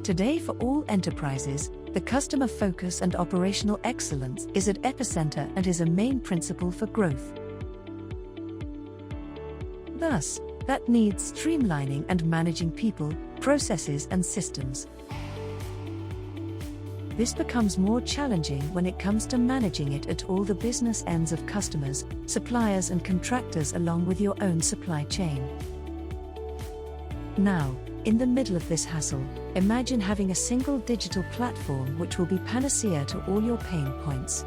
Today, for all enterprises, the customer focus and operational excellence is at epicenter and is a main principle for growth. Thus, that needs streamlining and managing people, processes and systems. This becomes more challenging when it comes to managing it at all the business ends of customers, suppliers and contractors along with your own supply chain. Now, in the middle of this hassle, imagine having a single digital platform which will be panacea to all your pain points.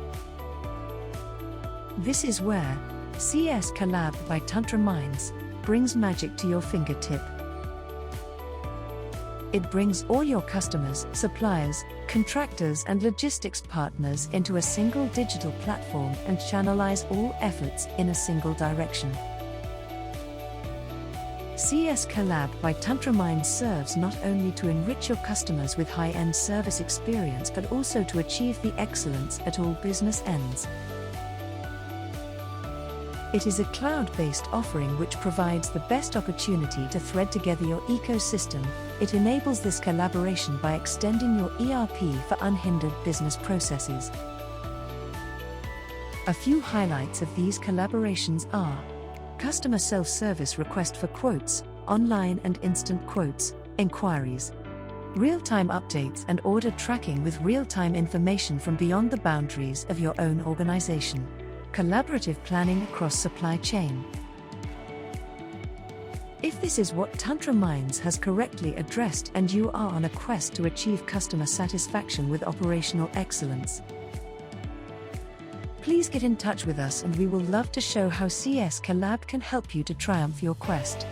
This is where CS Collab by Tantra Minds brings magic to your fingertip. It brings all your customers, suppliers, contractors and logistics partners into a single digital platform and channelize all efforts in a single direction. CS Collab by Tantra Minds serves not only to enrich your customers with high-end service experience but also to achieve the excellence at all business ends. It is a cloud-based offering which provides the best opportunity to thread together your ecosystem. It enables this collaboration by extending your ERP for unhindered business processes. A few highlights of these collaborations are: customer self-service request for quotes, online and instant quotes, inquiries, real-time updates and order tracking with real-time information from beyond the boundaries of your own organization, collaborative planning across supply chain. If this is what Tantra Minds has correctly addressed and you are on a quest to achieve customer satisfaction with operational excellence, please get in touch with us and we will love to show how CS Collab can help you to triumph your quest.